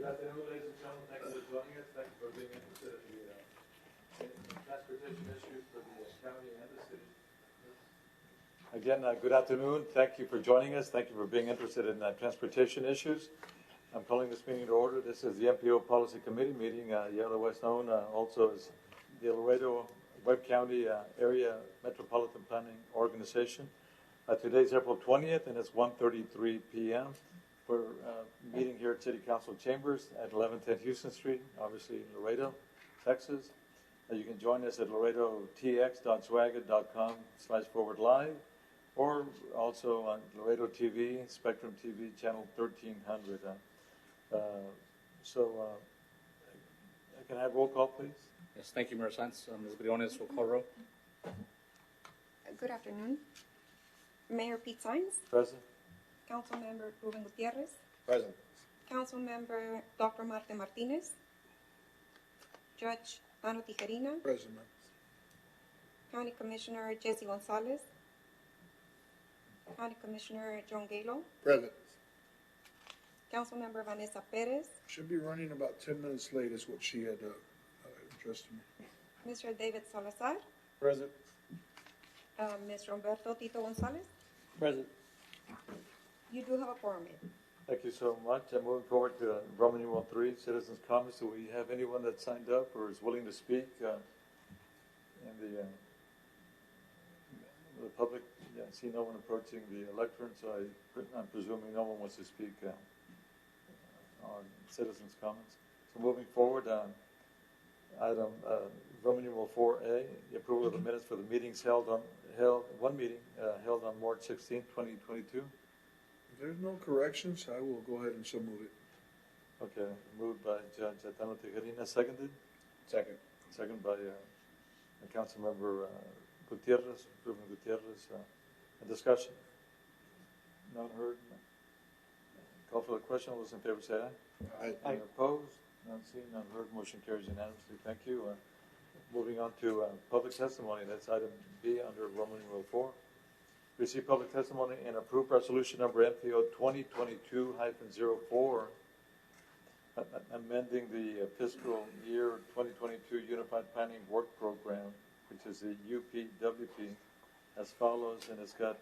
afternoon, ladies and gentlemen. Thank you for joining us. Thank you for being interested in the transportation issues for the county and the city. Again, good afternoon. Thank you for joining us. Thank you for being interested in transportation issues. I'm calling this meeting to order. This is the MPO Policy Committee meeting, otherwise known also as the Laredo Webb County Area Metropolitan Planning Organization. Today's April 20th, and it's 1:33 p.m. We're meeting here at City Council Chambers at 1110 Houston Street, obviously in Laredo, Texas. You can join us at laredotx.swagat.com/forward-live, or also on Laredo TV, Spectrum TV, channel 1300. Can I have roll call, please? Yes, thank you, Mayor Sanz. Ms. Briones will call roll. Good afternoon. Mayor Pete Saenz. Present. Councilmember Ruben Gutierrez. Present. Councilmember Dr. Marte Martinez. Judge Ano Tijerina. Present. County Commissioner Jesse Gonzalez. County Commissioner John Galo. Present. Councilmember Vanessa Perez. Should be running about 10 minutes late is what she had addressed to me. Mr. David Salazar. Present. Mr. Humberto Tito Gonzalez. Present. You do have a quorum. Thank you so much. I'm moving forward to Roman numeral 3, citizens' comments. Do we have anyone that signed up or is willing to speak in the public? Yeah, I see no one approaching the lectern, so I'm presuming no one wants to speak on citizens' comments. So moving forward, item Roman numeral 4A, the approval of the minutes for the meetings held on March 16, 2022. If there's no corrections, I will go ahead and so move it. Okay, moved by Judge Atano Tijerina, seconded? Second. Second by Councilmember Gutierrez, Ruben Gutierrez. A discussion? None heard? Call for the question. All those in favor say aye. Aye. Any opposed? None seen, none heard. Motion carries unanimously. Thank you. Moving on to public testimony. That's item B under Roman numeral 4. Receive public testimony and approve resolution number MPO 2022-04, amending the fiscal year 2022 Unified Planning Work Program, which is the UPWP, as follows, and it's got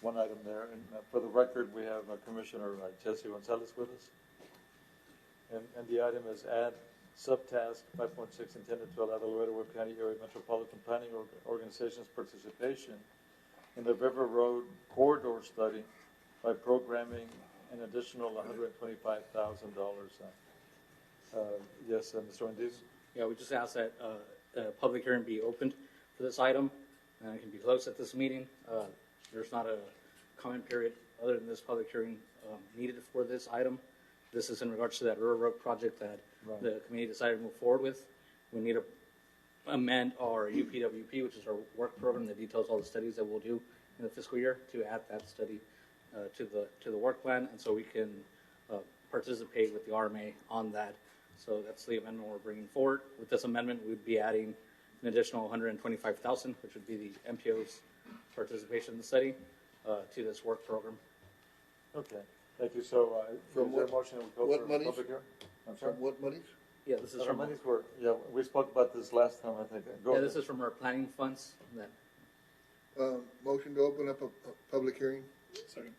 one item there. And for the record, we have Commissioner Jesse Gonzalez with us. And the item is add subtask 5.6 intended to allow the Laredo Webb County Area Metropolitan Planning Organization's participation in the River Road Corridor Study by programming an additional $125,000. Yes, Mr. Wendiz? Yeah, we just asked that a public hearing be opened for this item, and it can be closed at this meeting. There's not a comment period other than this public hearing needed for this item. This is in regards to that River Road project that the committee decided to move forward with. We need to amend our UPWP, which is our work program that details all the studies that we'll do in the fiscal year, to add that study to the work plan, and so we can participate with the RMA on that. So that's the amendment we're bringing forward. With this amendment, we'd be adding an additional $125,000, which would be the MPO's participation in the study, to this work program. Okay, thank you. So, From is there a what- motion to go what for monies? public hearing? I'm sorry? From what monies? Yeah, this is Our from monies were, yeah, we spoke about this last time, I think. Go yeah, ahead. this is from our planning funds. That Motion to open up a public hearing. sorry.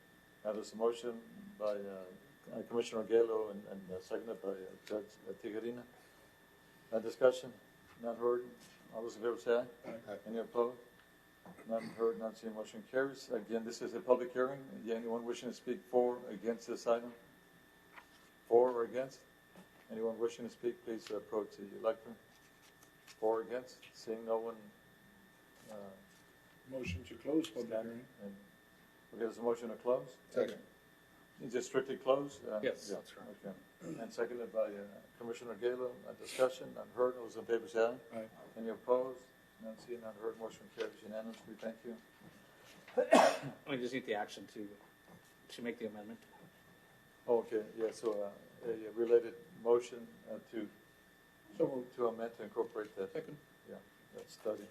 Now, there's a motion by Commissioner Galo and seconded by Judge Tijerina. Discussion? None heard? All those in favor say aye. Aye. Any opposed? None heard, none seen, motion carries. Again, this is a public hearing. Anyone wishing to speak for or against this item? For or against? Anyone wishing to speak, please approach the lectern. For or against? Seeing no one Motion to close public standing. hearing. And okay, there's a motion to close? Second. Is it strictly closed? Yes, yeah, that's correct. Okay. And seconded by Commissioner Galo. Discussion, none heard. All those in favor say aye. Aye. Any opposed? None seen, none heard. Motion carries unanimously. Thank you. We just need the action to make the amendment. Oh, okay, yeah, so a related motion to amend to incorporate that. Second. Yeah, that study.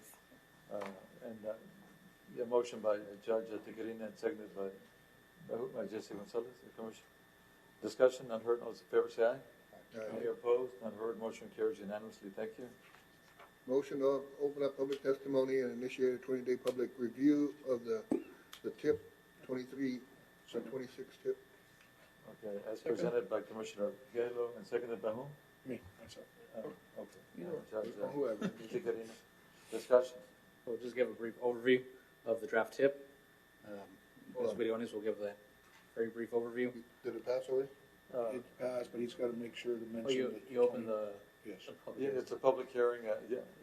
Yeah, motion by Judge Tijerina and seconded by Jesse Gonzalez, the commission. Discussion, none heard. All those in favor say aye. Any opposed? None heard. Motion carries unanimously. Thank you. Motion to open up public testimony and initiate a 20-day public review of the tip, 23, 26 tip. Okay, as presented by Commissioner Gaylo and seconded by whom? Me, myself. Okay. Or whoever. Tigarina. Discussion. We'll just give a brief overview of the draft tip. Ms. Briones will give a very brief overview. Did it pass already? It passed, but he's gotta make sure to mention. Oh, you that open the Yes. public Yeah, hearing. it's a public hearing.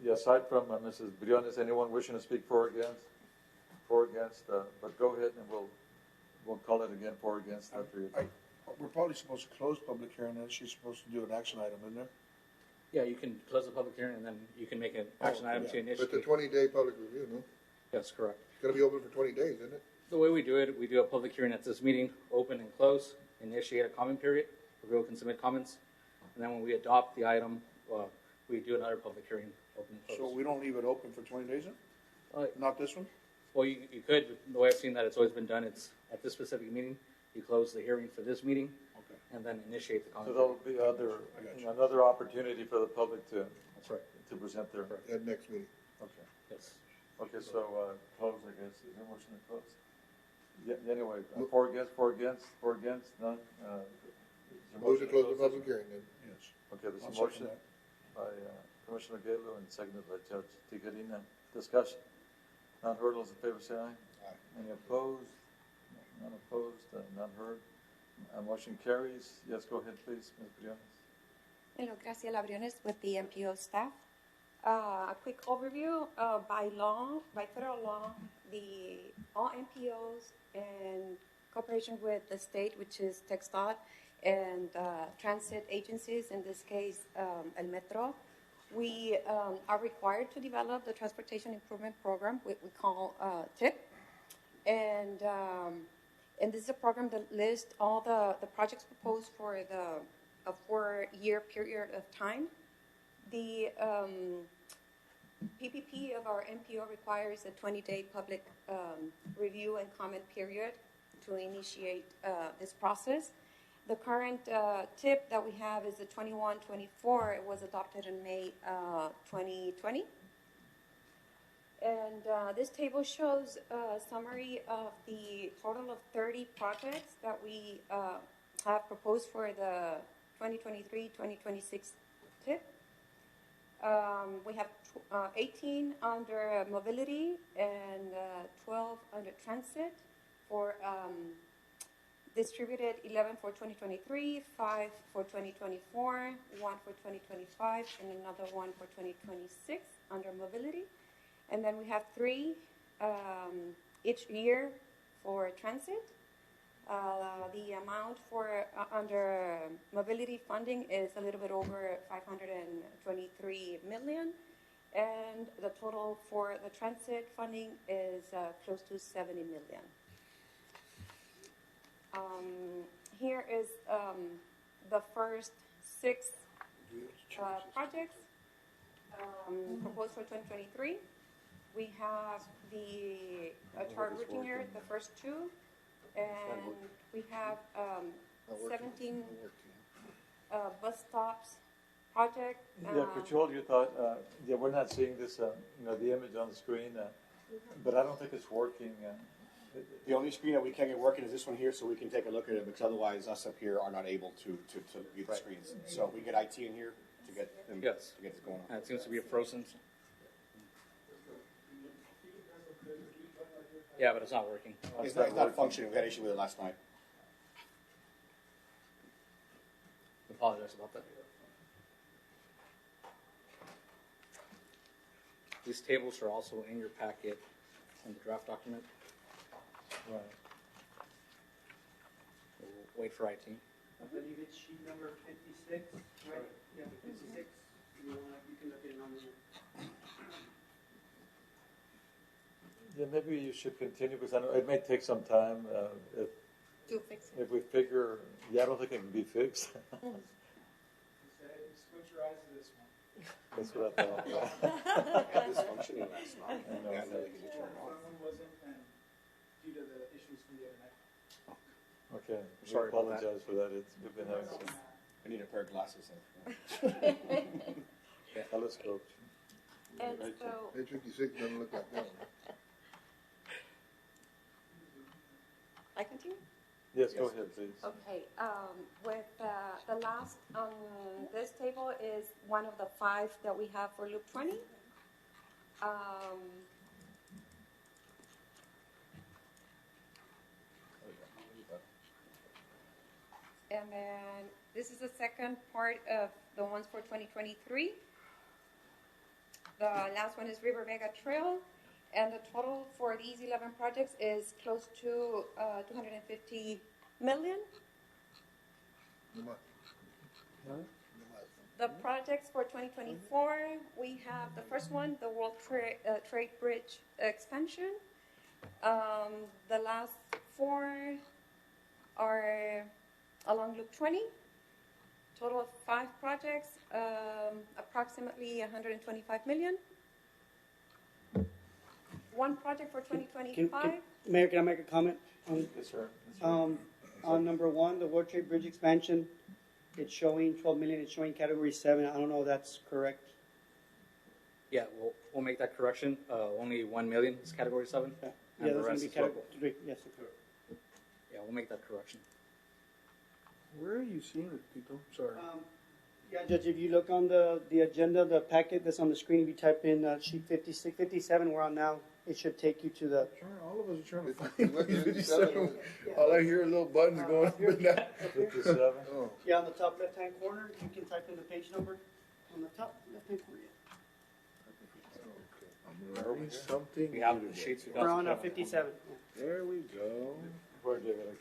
Yeah, aside from Mrs. Briones, anyone wishing to speak for or against? For or against, but go ahead and we'll call it again for or against after you. We're probably supposed to close public hearing, and she's supposed to do an action item, isn't there? Yeah, you can close the public hearing and then you can make an action item to But the initiate. 20-day public review, no? Yes, correct. It's gonna be open for 20 days, isn't it? The way we do it, we do a public hearing at this meeting, open and close, initiate a comment period, where people can submit comments. And then when we adopt the item, we do another public hearing, open and So close. we don't leave it open for 20 days then? Uh, Not this one? Well, you could, but the way I've seen that it's always been done, it's at this specific meeting, you close the hearing for this meeting Okay. and then initiate the So comment. there'll be another opportunity for the public to That's right. present their. At next meeting. Okay. Yes. Okay, so close, I guess. Is there a motion to close? Yeah, anyway, for or against, none? Is there a Motion to close the this? public hearing then. Yes. Okay, there's I'll a second motion that. by Commissioner Gaylo and seconded by Judge Tigarina. Discussion. None heard, those in favor say aye. Aye. Any opposed? None opposed, none heard. Motion carries. Yes, go ahead, please, Ms. Briones. Hello, Graciela Briones with the MPO staff. A quick overview, by federal law, all MPOs in cooperation with the state, which is TxDOT, and transit agencies, in this case, El Metro, we are required to develop the Transportation Improvement Program, we call TIP. And this is a program that lists all the projects proposed for a 4-year period of time. The PPP of our MPO requires a 20-day public review and comment period to initiate this process. The current tip that we have is the 21-24. It was adopted in May 2020. And this table shows a summary of the total of 30 projects that we have proposed for the 2023-2026 tip. We have 18 under mobility and 12 under transit for distributed 11 for 2023, 5 for 2024, 1 for 2025, and another one for 2026 under mobility. And then we have 3 each year for transit. The amount for under mobility funding is a little bit over 523 million, and the total for the transit funding is close to 70 million. Here is the first 6 projects proposed for 2023. We have the chart routine here, the first 2, and we have 17 bus stops project. Yeah, could you hold your thought? Yeah, we're not seeing this, the image on the screen, but I don't think it's working. The only screen that we can get working is this one here, so we can take a look at it, because otherwise us up here are not able to view the screens. So we get IT in here to get them, Yes. to get this going on. It seems to be a frozen. Yeah, but it's not working. It's not functioning. We had an issue with it last night. Apologize about that. These tables are also in your packet in the draft document. Right. We'll wait for IT. I believe it's sheet number 56, right? Yeah, 56. You can look at it on the. Yeah, maybe you should continue, because I know it may take some time. To fix it. If we figure, I don't think it can be fixed. Switch your eyes to this one. That's what I thought. We had this functioning last night. I know. Yeah, I know they can just turn it One off. wasn't, and due to the issues from the other night. Okay, we Sorry about that. apologize for that. We've been having some I need a pair of glasses. Telescope. And so, Page 56 doesn't look like that one. I continue? Yes, go ahead, please. Okay, with the last on this table is one of the 5 that we have for Loop 20. And then this is the second part of the ones for 2023. The last one is River Vega Trail, and the total for these 11 projects is close to 250 million. No más. The projects for 2024, we have the first one, the World Trade Bridge expansion. The last 4 are along Loop 20. Total of 5 projects, approximately 125 million. One project for 2025. Mayor, can I make a comment? Yes, sir. On number 1, the World Trade Bridge expansion, it's showing 12 million, it's showing category 7. I don't know if that's correct. Yeah, we'll make that correction. Only 1 million is category 7. Yeah, And the that's going rest to be is category local. 3. Yes, sir. Yeah, we'll make that correction. Where are you seeing it, Tito? Sorry. Yeah, Judge, if you look on the agenda, the packet that's on the screen, if you type in sheet 56, 57, we're on now, it should take you to the... All of us are trying to find 57. 57. All I hear are little buttons going up and down. 57. Oh, Yeah, on the top left-hand corner, you can type in the page number. On the top left-hand corner, yeah. I'm learning something We have new the today. sheets. We're on 57. There we go.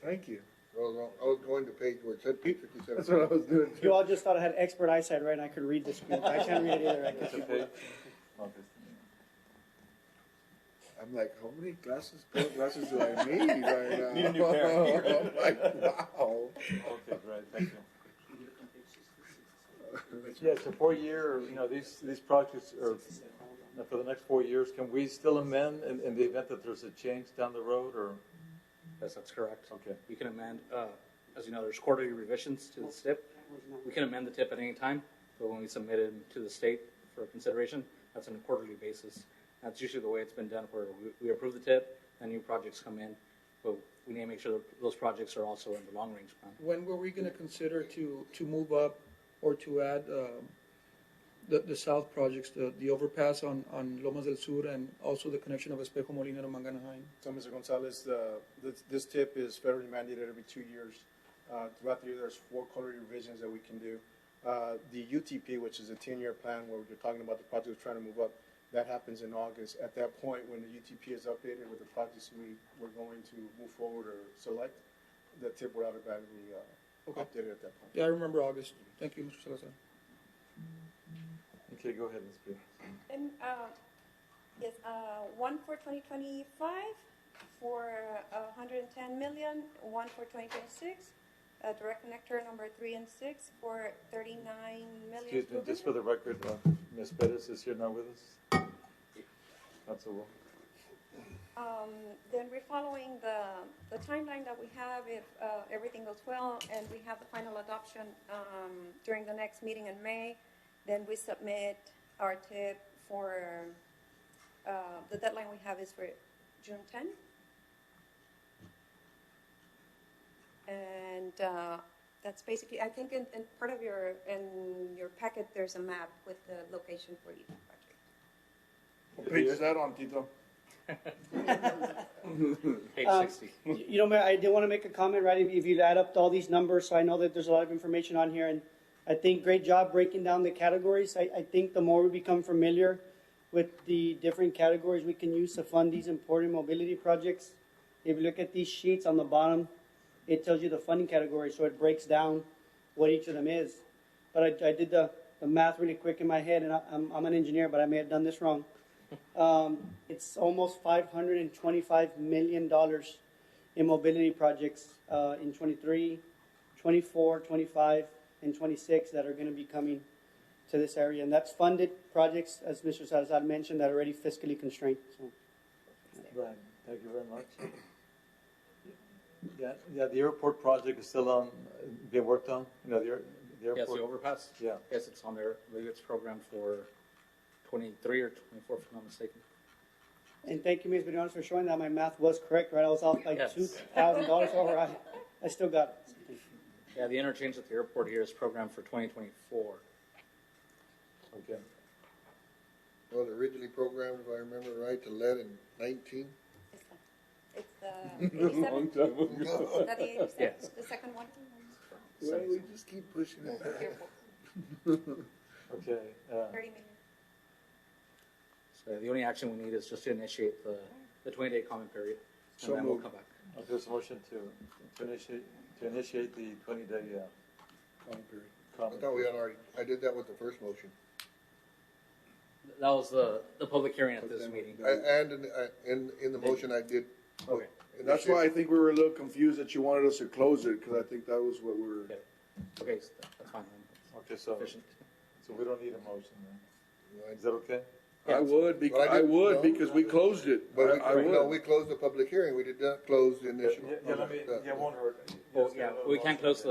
Thank you. I was going to page where it said page 57. That's what I was doing. You all just thought I had expert eyesight, right? And I could read the screen. I can't read it either. I It's a can page. Okay. I'm like, how many pair of glasses do I need right now? Need a new pair. I'm like, wow. Okay, great, thank you. Yeah, it's a 4-year, these projects are, for the next 4 years, can we still amend in the event that there's a change down the road, or? Yes, that's correct. Okay. You can amend, as you know, there's quarterly revisions to the TIP. We can amend the TIP at any time, but when we submit it to the state for consideration, that's on a quarterly basis. That's usually the way it's been done, where we approve the TIP, and new projects come in, but we need to make sure that those projects are also in the long-range plan. When were we going to consider to move up or to add the south projects, the overpass on Lomas del Sur, and also the connection of Espejo Molina to Manganaheim? So, Mr. Gonzalez, this tip is federally mandated every 2 years. Throughout the year, there's 4 quarterly revisions that we can do. The UTP, which is a 10-year plan where you're talking about the projects trying to move up, that happens in August. At that point, when the UTP is updated with the projects we're going to move forward or select, the tip will automatically updated at that point. Yeah, I remember August. Thank you, Mr. Salazar. Okay, go ahead, Ms. Pierce. And yes, one for 2025 for 110 million, one for 2026, direct connector number 3 and 6 for 39 million. Excuse me, just for the record, Ms. Pettis is here now with us. That's all. Then we're following the timeline that we have if everything goes well and we have the final adoption during the next meeting in May. Then we submit our tip for the deadline we have is for June 10. And that's basically, I think in part of your packet there's a map with the location for each project. What page is that on, Tito? Page 60. You know, Mayor, I did want to make a comment, right? If you add up all these numbers, so I know that there's a lot of information on here, and I think great job breaking down the categories. I think the more we become familiar with the different categories we can use to fund these important mobility projects. If you look at these sheets on the bottom, it tells you the funding category, so it breaks down what each of them is. But I did the math really quick in my head, and I'm an engineer, but I may have done this wrong. It's almost $525 million in mobility projects in 23, 24, 25, and 26 that are going to be coming to this area. And that's funded projects, as Mr. Salazar mentioned, that are already fiscally constrained. So. Right, thank you very much. Yeah, the airport project is still being worked on. the Yes, airport? the overpass? Yeah. Yes, it's on there. I believe it's programmed for 23 or 24, if I'm not mistaken. And thank you, Ms. Briones, for showing that my math was correct, right? I was off by Yes. $2,000 over. I still got it. So thank you. Yeah, the interchange at the airport here is programmed for 2024. Okay. Was originally programmed, if I remember right, to lead in 19. It's the 87. Not the 87. Yes. The second one. Well, we just keep pushing it. Airport. Okay, 30 million. So the only action we need is just to initiate the 20-day comment period, and So then we'll moved. come back. there's a motion to initiate the 20-day, Comment period. I comment. thought we had already, I did that with the first motion. That was the public hearing at this then- meeting. And in the motion I did. Okay. That's why I think we were a little confused that you wanted us to close it, because I think that was what we were. Okay, okay, so that's fine then. Okay, so Sufficient. we don't need a motion then. Right. Is that okay? I would, Well, I I didn't- would, no. because we closed it. But I no, would. we closed the public hearing. We did not close the initial. It won't hurt. Well, yeah, we can't close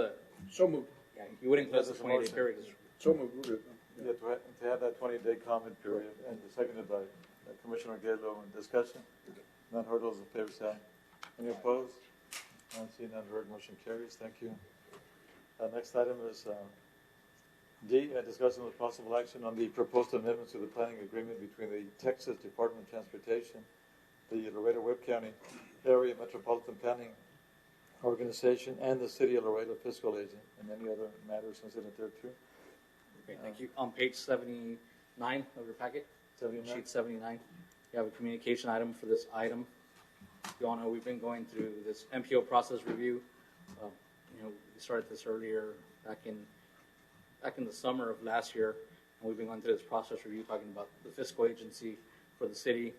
So moved, yeah, you wouldn't close the That's a 20-day motion. period. so moved, we're good. Yeah, to have that 20-day comment period, and seconded by Commissioner Gaylo in discussion. None heard, those in favor say aye. Any opposed? None seen, none heard, motion carries. Thank you. Next item is D, discussion with possible action on the proposed amendments to the planning agreement between the Texas Department of Transportation, the Laredo Webb County Area Metropolitan Planning Organization, and the City of Laredo Fiscal Agent, and any other matters considered there too. Okay, thank you. On page 79 of your packet, 79. sheet 79, you have a communication item for this item. You all know we've been going through this MPO process review. We started this earlier back in the summer of last year, and we've been going through this process review talking about the fiscal agency for the city.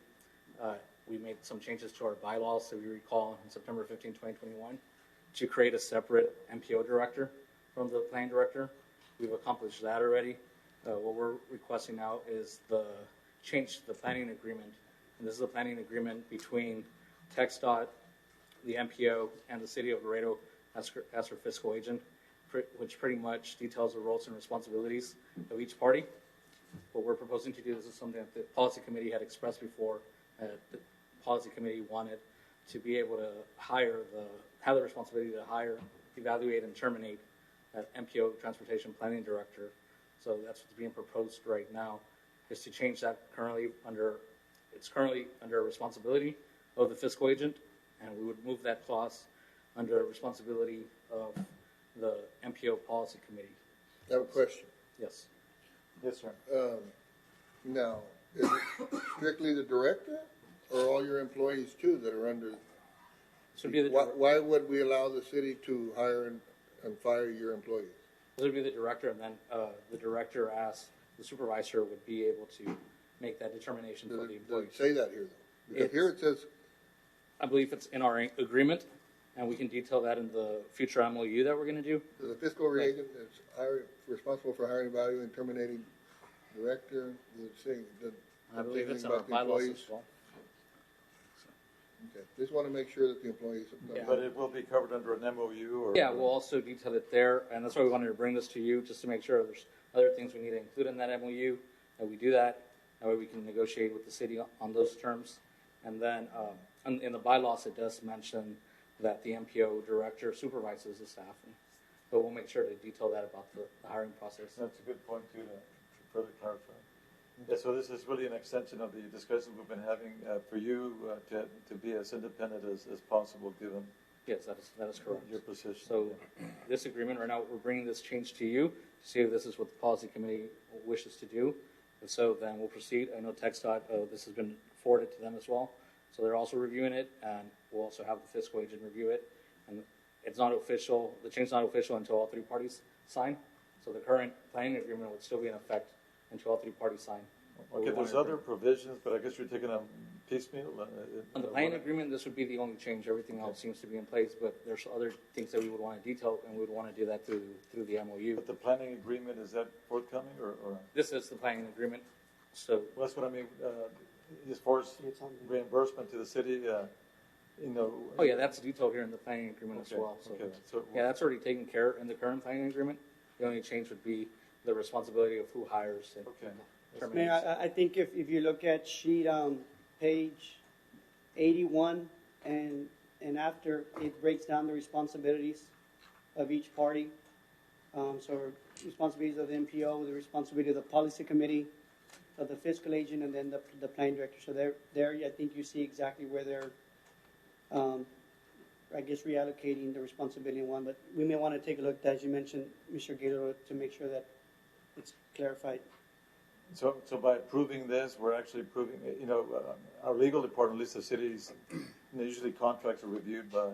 We made some changes to our bylaws, so we recall on September 15, 2021, to create a separate MPO director from the planning director. We've accomplished that already. What we're requesting now is the change to the planning agreement. And this is a planning agreement between TxDOT, the MPO, and the City of Laredo as her fiscal agent, which pretty much details the roles and responsibilities of each party. What we're proposing to do, this is something that the policy committee had expressed before. The policy committee wanted to be able to have the responsibility to hire, evaluate, and terminate that MPO transportation planning director. So that's what's being proposed right now, is to change that it's currently under responsibility of the fiscal agent, and we would move that clause under responsibility of the MPO policy committee. I have a question. Yes. Yes, sir. Now, is it strictly the director or all your employees too that are under? This would be the Why would we allow the city to hire and fire your employees? This would be the director, and then the director, as the supervisor, would be able to make that determination for the Does it employees. say that here though? Because here it says, I believe it's in our agreement, and we can detail that in the future MOU that we're going to do. the fiscal agent is responsible for hiring, evaluating, terminating director. Does it say? I believe it's in anything our about the bylaws employees? as well. Okay, just want to make sure that the employees. But it will be covered under an MOU or? Yeah, we'll also detail it there, and that's why we wanted to bring this to you, just to make sure there's other things we need to include in that MOU, that we do that. That way we can negotiate with the city on those terms. And then in the bylaws, it does mention that the MPO director supervises the staff. But we'll make sure to detail that about the hiring process. That's a good point too, to further clarify. Yeah, so this is really an extension of the discussion we've been having for you to be as independent as possible, given Yes, that is correct. your position. So this agreement right now, we're bringing this change to you to see if this is what the policy committee wishes to do. If so, then we'll proceed. I know TxDOT, this has been forwarded to them as well. So they're also reviewing it, and we'll also have the fiscal agent review it. And it's not official, the change is not official until all three parties sign. So the current planning agreement would still be in effect until all three parties sign. Okay, there's other provisions, but I guess you're taking them piecemeal? On the planning agreement, this would be the only change. Everything else seems to be in place, but there's other things that we would want to detail, and we would want to do that through the MOU. But the planning agreement, is that forthcoming or? This is the planning agreement, so Well, that's what I mean, as far as reimbursement to the city, oh yeah, that's detailed here in the planning agreement as Okay, well. So okay, so- yeah, that's already taken care in the current planning agreement. The only change would be the responsibility of who hires and Okay. terminates. Mayor, I think if you look at sheet, page 81 and after, it breaks down the responsibilities of each party. So responsibilities of the MPO, the responsibility of the policy committee, of the fiscal agent, and then the plan director. So there, I think you see exactly where they're, I guess, reallocating the responsibility in one. But we may want to take a look, as you mentioned, Mr. Gator, to make sure that it's clarified. So by approving this, we're actually approving, our legal department, at least the cities, usually contracts are reviewed by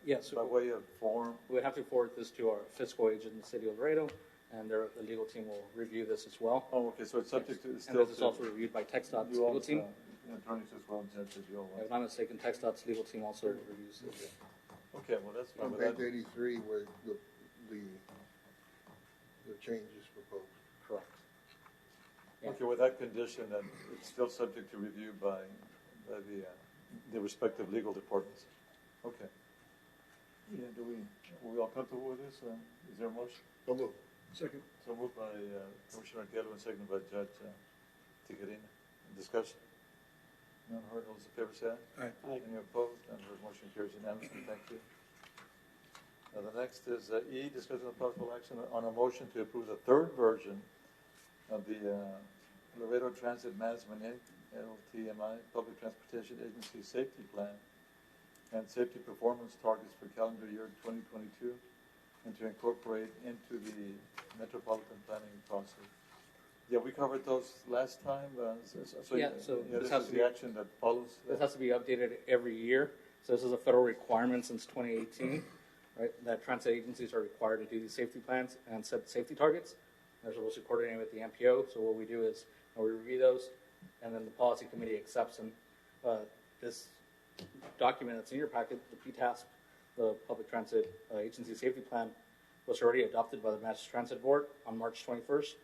Yes. by way of form. We would have to forward this to our fiscal agent in the city of Laredo, and the legal team will review this as well. Oh, okay, so it's subject to, And still this is also reviewed by TxDOT's you legal all, team. attorneys as well, judges, you all. If I'm not mistaken, TxDOT's legal team also reviews this. Okay, well, that's fine On with page that. 83, where the change is proposed. Correct. Yeah. Okay, with that condition, that it's still subject to review by the respective legal departments. Okay. Yeah, are we all comfortable with this? Is there a motion? So moved. Second. So moved by Commissioner Gallo and seconded by Judge Tijerina. Discussion? None heard, all those in favor say aye. Aye. Any opposed? None heard, motion carries unanimously. Thank you. The next is E, discussion of possible action on a motion to approve the third version of the Laredo Transit Management Inc., LTMI, Public Transportation Agency Safety Plan and Safety Performance Targets for calendar year 2022, and to incorporate into the metropolitan planning process. Yeah, we covered those last time. This this has is to the be- action that follows. This has to be updated every year. So this is a federal requirement since 2018, right? That transit agencies are required to do these safety plans and set safety targets. They're supposed to coordinate with the MPO. So what we do is we review those, and then the policy committee accepts them. This document that's in your packet, the PTASP, the Public Transit Agency Safety Plan, was already adopted by the Mass Transit Board on March 21st,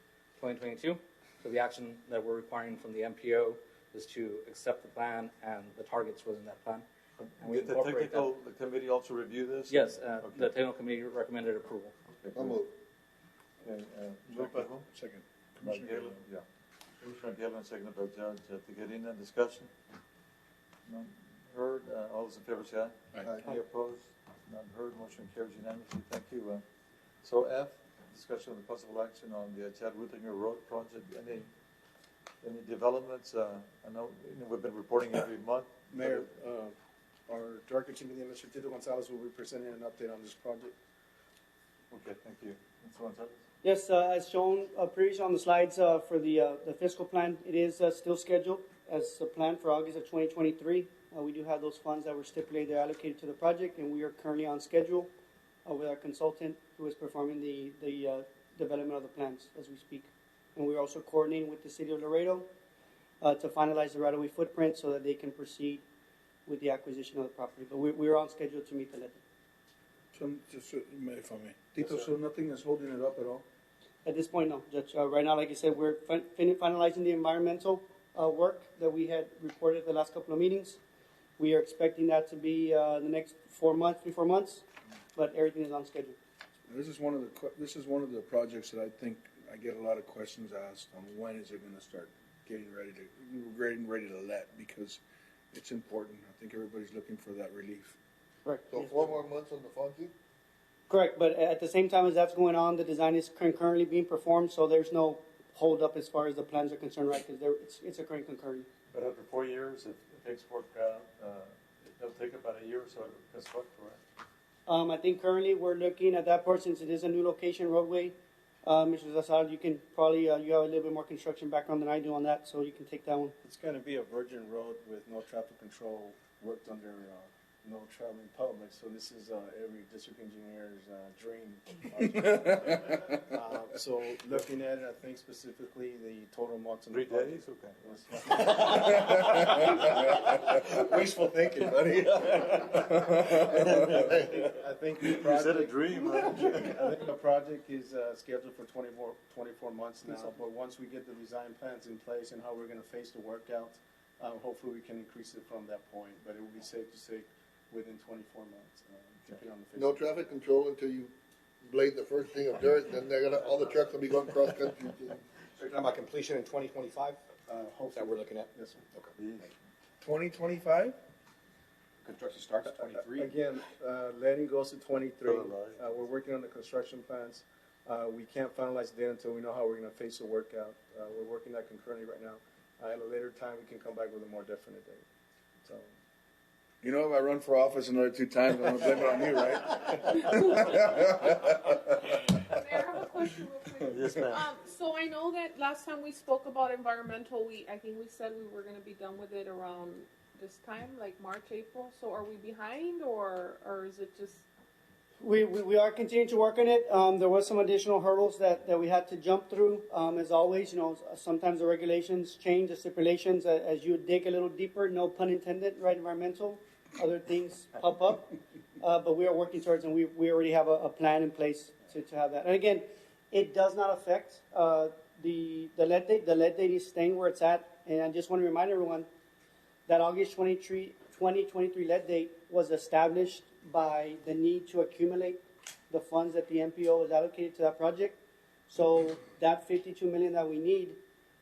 2022. So the action that we're requiring from the MPO is to accept the plan and the targets within that plan. And we Did the incorporate technical committee also review this? Yes, Okay. the technical committee recommended approval. Okay, So good. moved. Okay, moved by whom? Second. By Commissioner Galen, yeah. Commissioner Galen, seconded by Judge Tijerina. Discussion? None heard. All those in favor say aye. Aye. Any opposed? None heard. Motion carries unanimously. Thank you. So F, discussion of the possible action on the Chad Ruthinger Road project. Any developments? I know we've been reporting every month. Mayor, our Director Engineer, Mr. Tito Gonzalez, will be presenting an update on this project. Okay, thank you. Mr. Gonzalez? Yes, as shown previously on the slides for the fiscal plan, it is still scheduled as planned for August of 2023. We do have those funds that were stipulated allocated to the project, and we are currently on schedule with our consultant who is performing the development of the plans as we speak. And we're also coordinating with the city of Laredo to finalize the right-of-way footprint so that they can proceed with the acquisition of the property. But we're on schedule to meet the deadline. So, just, if I may. Tito, so nothing is holding it up at all? At this point, no, Judge. Right now, like I said, we're finalizing the environmental work that we had reported the last couple of meetings. We are expecting that to be the next 4 months, 3-4 months, but everything is on schedule. This is one of the projects that I think I get a lot of questions asked on when is it going to start getting ready to let, because it's important. I think everybody's looking for that relief. Correct. So 4 more months on the funky? Correct, but at the same time as that's going on, the design is currently being performed, so there's no hold up as far as the plans are concerned, right? Because it's occurring concurrently. But after 4 years, if it takes work out, it'll take about a year or so to construct, correct? I think currently we're looking at that part since it is a new location roadway. Mr. Zasad, you can probably you have a little bit more construction background than I do on that, so you can take that one. It's going to be a virgin road with no traffic control, worked under no traveling public. So this is every district engineer's dream. So looking at it, I think specifically the total months on 3 the project. days? Okay. Wishful thinking, buddy. I think the You project, said a dream, right? I think the project is scheduled for 24 months now. But once we get the design plans in place and how we're going to face the workout, hopefully we can increase it from that point. But it will be safe to say within 24 months, depending on the No traffic control until you blade the first thing of dirt, then all the trucks will be going cross country. So you're talking about completion in 2025? Hope that we're looking at? Yes, sir. Okay. 2025? Construction starts 23? Again, letting goes to 23. We're working on the construction plans. We can't finalize the date until we know how we're going to face the work out. We're working that concurrently right now. At a later time, we can come back with a more definite date. So. You know, if I run for office another 2 times, I'm gonna blame it on you, right? Mayor, I have a question real quick. Yes, ma'am. So I know that last time we spoke about environmental, I think we said we were gonna be done with it around this time, like March, April. So are we behind or is it just? We are continuing to work on it. There was some additional hurdles that we had to jump through. As always, sometimes the regulations change, the stipulations, as you dig a little deeper, no pun intended, right, environmental, other things pop up. But we are working towards, and we already have a plan in place to have that. And again, it does not affect the lead date. The lead date is staying where it's at. And I just want to remind everyone that August 2023 lead date was established by the need to accumulate the funds that the MPO is allocated to that project. So that $52 million that we need,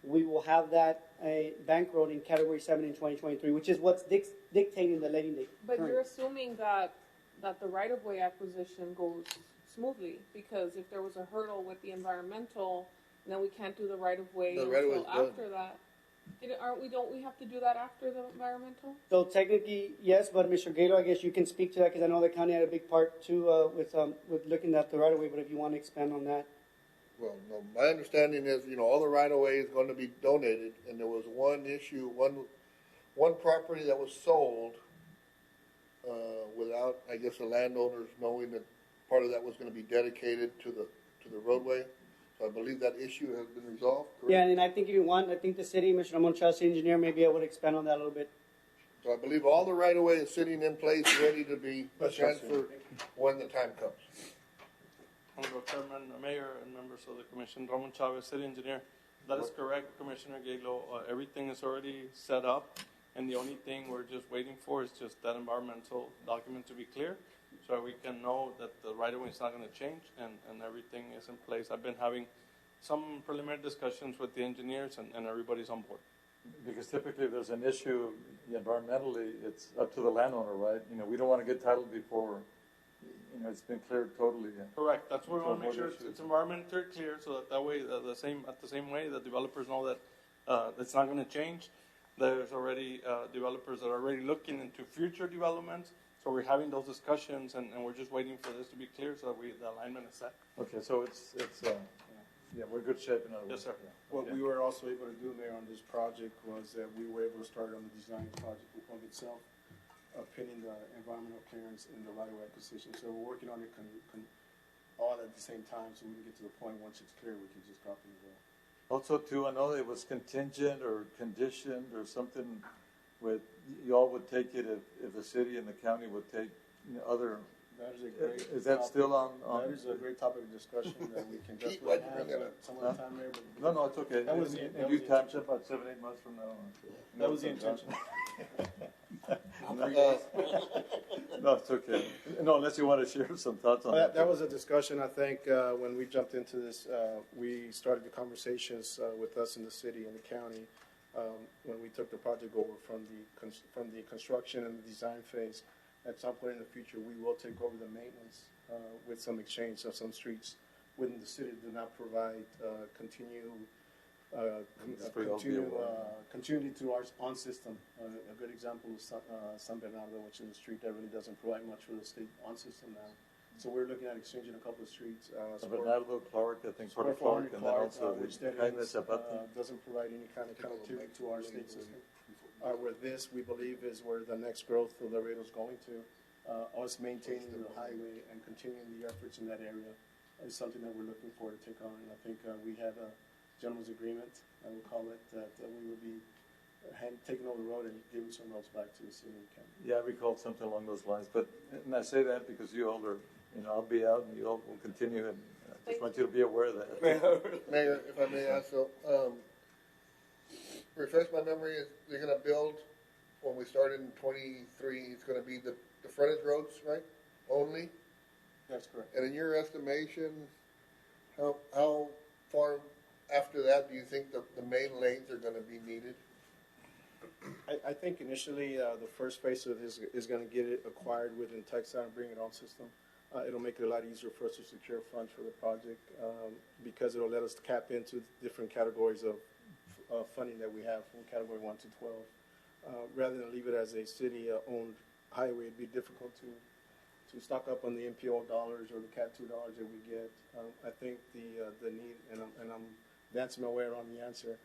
we will have that bankrolled in Category 7 in 2023, which is what's dictating the letting date. But you're assuming that the right-of-way acquisition goes smoothly, because if there was a hurdle with the environmental, then we can't do the right-of-way The right-of-way's until done. after that. Don't we have to do that after the environmental? So technically, yes, but Mr. Gaylor, I guess you can speak to that because I know the county had a big part too with looking at the right of way. But if you want to expand on that, Well, no, my understanding is, all the right of way is going to be donated, and there was one issue, one property that was sold without, I guess, the landowners knowing that part of that was going to be dedicated to the roadway. So I believe that issue has been resolved. Correct? yeah, and I think if you want, I think the city, Mr. Ramon Chelsea, engineer, may be able to expand on that a little bit. So I believe all the right of way is sitting in place, ready to be transferred when the time comes. Honorable Chairman, Mayor, and members of the Commission, Ramon Chavez, City Engineer. That is correct, Commissioner Gaglo. Everything is already set up, and the only thing we're just waiting for is just that environmental document to be clear, so we can know that the right-of-way is not going to change, and everything is in place. I've been having some preliminary discussions with the engineers, and everybody's on board. Because typically if there's an issue environmentally, it's up to the landowner, right? We don't want to get title before, it's been cleared totally. Correct. That's why we want to make sure issues. it's environmentally clear, so that way, the same way, the developers know that it's not going to change. There's already developers that are already looking into future developments. So we're having those discussions, and we're just waiting for this to be clear, so that the alignment is set. Okay, so it's we're in good shape in other words. Yes, sir. Yeah. What Okay. we were also able to do, Mayor, on this project was that we were able to start on the design project of itself, pinning the environmental clearance and the right-of-way acquisition. So we're working on it all at the same time, so we can get to the point, once it's clear, we can just drop it and go. Also, too, I know it was contingent or conditioned or something with, you all would take it if the city and the county would take other, That is a great. is that topic. still on? That is a great topic of discussion that we can Keith, definitely why'd you bring have that up? some other time, Mayor. but- No, it's okay. That was In the due time, intention. about 7-8 months from now. That was the intention. No, it's okay. No, unless you want to share some thoughts on that. That was a discussion, I think, when we jumped into this, we started the conversations with us in the city and the county when we took the project over from the construction and the design phase. At some point in the future, we will take over the maintenance with some exchange of some streets within the city to not provide continuity to our on system. A good example is San Bernardo, which is a street that really doesn't provide much for the state on system now. So we're looking at exchanging a couple of streets. Bernardo, Clark, I think, Porter Clark, and then also which the that kindness is, of doesn't provide any kind of connectivity to our state system. Where this, we believe, is where the next growth of Laredo is going to. Us maintaining the highway and continuing the efforts in that area is something that we're looking for to take on. And I think we had a gentleman's agreement, I will call it, that we would be taking over the road and giving some roads back to the city and county. Yeah, I recall something along those lines. But, and I say that because you all are, I'll be out and you all will continue, and I just want you to be aware of that. Mayor, if I may ask, so, refresh my memory, they're gonna build, when we start in 23, it's gonna be the frontage roads, right? Only? That's correct. And in your estimation, how far after that do you think the main lanes are gonna be needed? I think initially, the first phase of this is gonna get it acquired within Texas and bring it on system. It'll make it a lot easier for us to secure funds for the project, because it'll let us tap into different categories of funding that we have from category 1 to 12. Rather than leave it as a city owned highway, it'd be difficult to stock up on the MPO dollars or the CAT 2 dollars that we get. I think the need, and I'm dancing my way around the answer,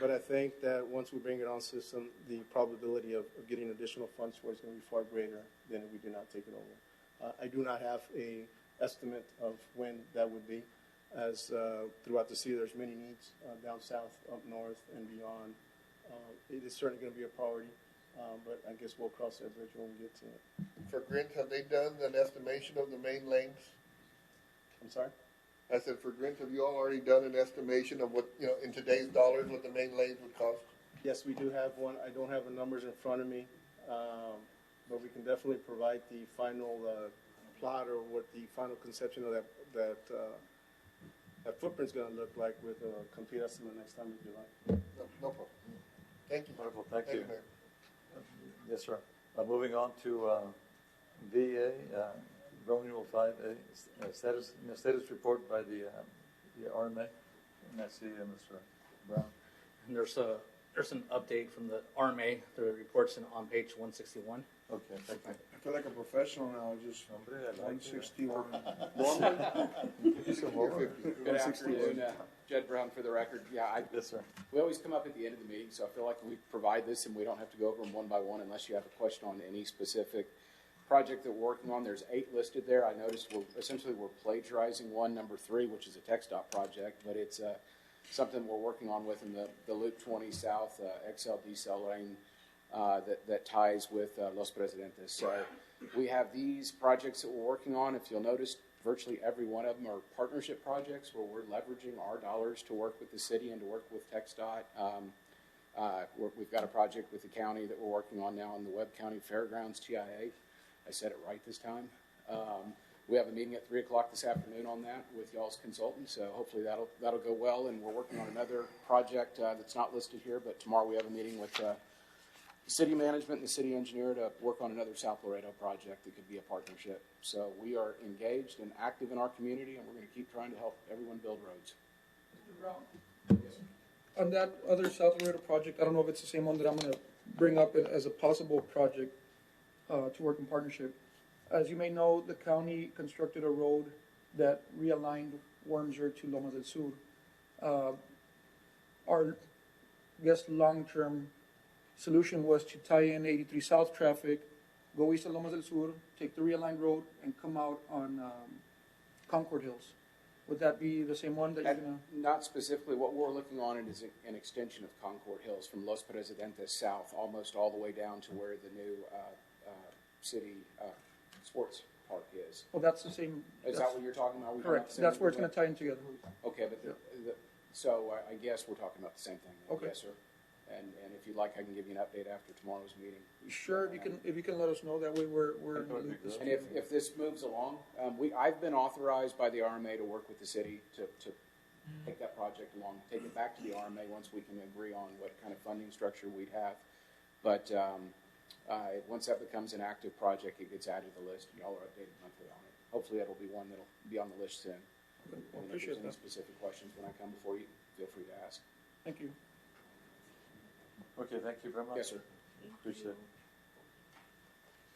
but I think that once we bring it on system, the probability of getting additional funds for it is going to be far greater than if we do not take it over. I do not have a estimate of when that would be, as throughout the city there's many needs down south, up north, and beyond. It is certainly going to be a priority, but I guess we'll cross that bridge when we get to it. For Grint, have they done an estimation of the main lanes? I'm sorry? I said, for Grint, have you all already done an estimation of what, in today's dollars, what the main lanes would cost? Yes, we do have one. I don't have the numbers in front of me, but we can definitely provide the final plot or what the final conception of that footprint's going to look like with a complete estimate next time if you like. No problem. Thank you. Wonderful, thank you. Mayor. Yes, sir. Moving on to VA, Roman numeral 5A, status report by the RMA. And I see Mr. Brown. And there's an update from the RMA. The report's on page 161. Okay, thank you. I feel like a professional now, just Hombre, I like it. 161. Good afternoon, Jed Brown for the record. Yeah, Yes, sir. we always come up at the end of the meeting, so I feel like we provide this and we don't have to go over them one by one unless you have a question on any specific project that we're working on. There's 8 listed there. I noticed we're plagiarizing one, number 3, which is a TxDOT project, but it's something we're working on within the Loop 20 South XL decel lane that ties with Los Presidentes. So we have these projects that we're working on. If you'll notice, virtually every one of them are partnership projects where we're leveraging our dollars to work with the city and to work with TxDOT. We've got a project with the county that we're working on now in the Webb County Fairgrounds TIA. I said it right this time. We have a meeting at 3 o'clock this afternoon on that with y'all's consultants, so hopefully that'll go well. And we're working on another project that's not listed here, but tomorrow we have a meeting with city management and the city engineer to work on another South Laredo project that could be a partnership. So we are engaged and active in our community, and we're going to keep trying to help everyone build roads. Mr. Brown? Yes, sir. On that other South Laredo project, I don't know if it's the same one that I'm going to bring up as a possible project to work in partnership. As you may know, the county constructed a road that realigned Wormser to Lomas del Sur. Our, long-term solution was to tie in 83 South traffic, go east of Lomas del Sur, take the realigned road, and come out on Concord Hills. Would that be the same one that you're going to? Not specifically. What we're looking on is an extension of Concord Hills from Los Presidentes south, almost all the way down to where the new city sports park is. Well, that's the same. Is that what you're talking about? Correct. That's where it's going to tie in together. Okay, but so I guess we're talking about the same thing. Okay. Yes, sir. And if you'd like, I can give you an update after tomorrow's meeting. Sure, if you can let us know, that way we're in the loop. And if this moves along, I've been authorized by the RMA to work with the city to take that project along, take it back to the RMA once we can agree on what kind of funding structure we'd have. But once that becomes an active project, it gets added to the list, and y'all are updated monthly on it. Hopefully that'll be one that'll be on the list soon. And if there's any specific questions when I come before you, feel free to ask. Thank you. Okay, thank you very much. Yes, sir. Appreciate it.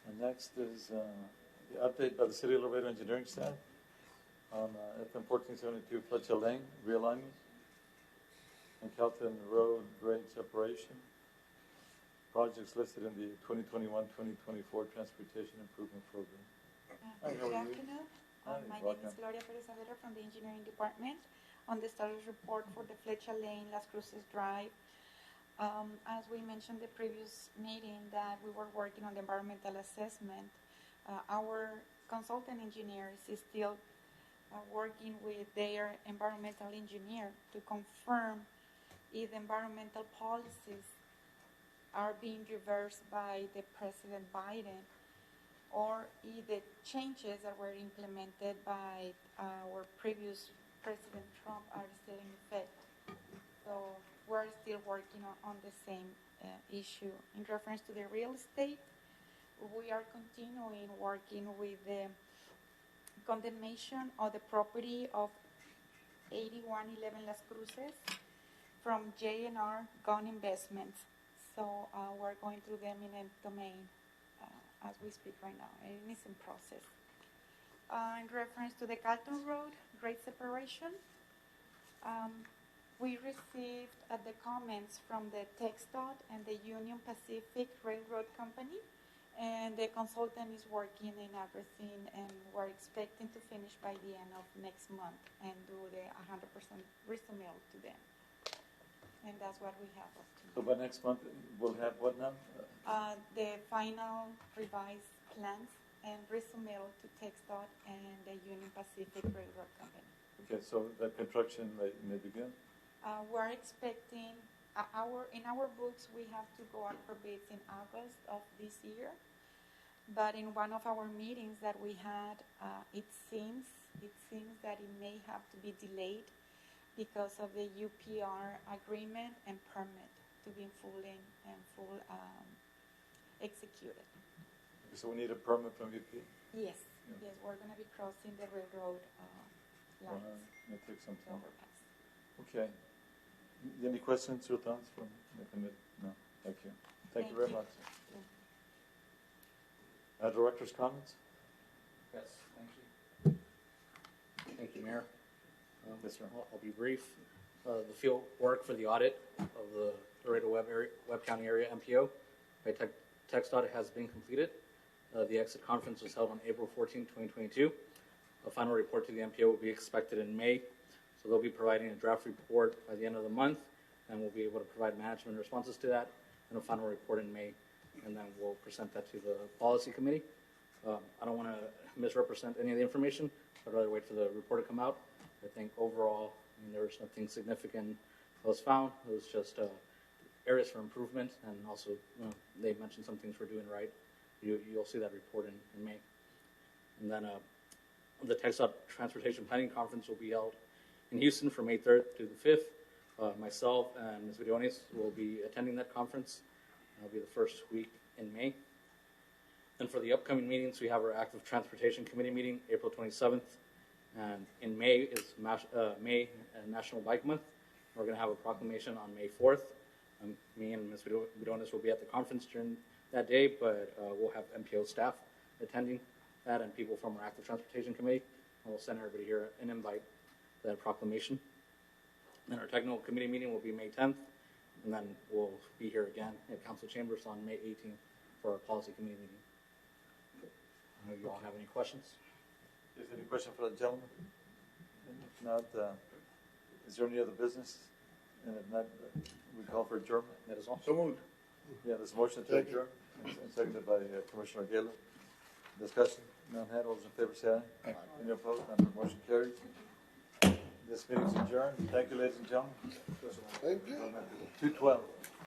And next is the update by the City of Laredo engineering staff on FM 1472 Fletcher Lane realignment and Calton Road grade separation. Projects listed in the 2021-2024 Transportation Improvement Program. Hi, how Good are you? afternoon. Hi, My welcome. name is Gloria Perez Saavedra from the Engineering Department on the status report for the Fletcher Lane, Las Cruces Drive. As we mentioned the previous meeting that we were working on the environmental assessment, our consultant engineers is still working with their environmental engineer to confirm if the environmental policies are being reversed by the President Biden. or if the changes that were implemented by our previous President Trump are still in effect. So we're still working on the same issue. In reference to the real estate, we are continuing working with the condemnation of the property of 8111 Las Cruces from J&R Gun Investments. So we're going through the eminent domain as we speak right now, and it is in process. In reference to the Carlton Road grade separation, we received the comments from the TxDOT and the Union Pacific Railroad Company, and the consultant is working in everything, and we're expecting to finish by the end of next month and do the 100% resubmit to them. And that's what we have up to So now. by next month, we'll have what now? The final revised plans and resubmit to TxDOT and the Union Pacific Railroad Company. Okay, so the construction may begin? We're expecting, in our books, we have to go out for bids in August of this year. But in one of our meetings that we had, it seems that it may have to be delayed because of the UPR agreement and permit to be full executed. So we need a permit from UP? Yes, Yeah. yes, we're going to be crossing the railroad lines. May take some The time. overpass. Okay. Any questions or thoughts from the committee? No? Thank you. Thank you very much. Director's comments? Yes, thank you. Thank you, Mayor. Yes, sir. I'll be brief. The field work for the audit of the Laredo Webb County Area MPO by TxDOT has been completed. The exit conference was held on April 14, 2022. A final report to the MPO will be expected in May. So they'll be providing a draft report by the end of the month, and we'll be able to provide management responses to that, and a final report in May, and then we'll present that to the policy committee. I don't want to misrepresent any of the information. I'd rather wait for the report to come out. I think overall, there was nothing significant that was found. It was just areas for improvement, and also they mentioned some things we're doing right. You'll see that report in May. And then the TxDOT Transportation Planning Conference will be held in Houston from May 3rd to the 5th. Myself and Ms. Vidiones will be attending that conference. It'll be the first week in May. And for the upcoming meetings, we have our Active Transportation Committee meeting, April 27th. And in May is May National Bike Month. We're going to have a proclamation on May 4th. Me and Ms. Vidiones will be at the conference during that day, but we'll have MPO staff attending that and people from our Active Transportation Committee. And we'll send everybody here an invite to that proclamation. And our technical committee meeting will be May 10th. And then we'll be here again at Council Chambers on May 18th for our policy committee meeting. Do you all have any questions? Is there any question for the gentleman? If not, is there any other business? And if not, we call for adjournment. That is all. So moved. Yeah, there's a motion to adjourn, and seconded by Commissioner Gayla. Discussion, none had, all those in favor say aye. Aye. Any opposed, none, the motion carries. This meeting is adjourned. Thank you, ladies and gentlemen. Thank you. 2:12.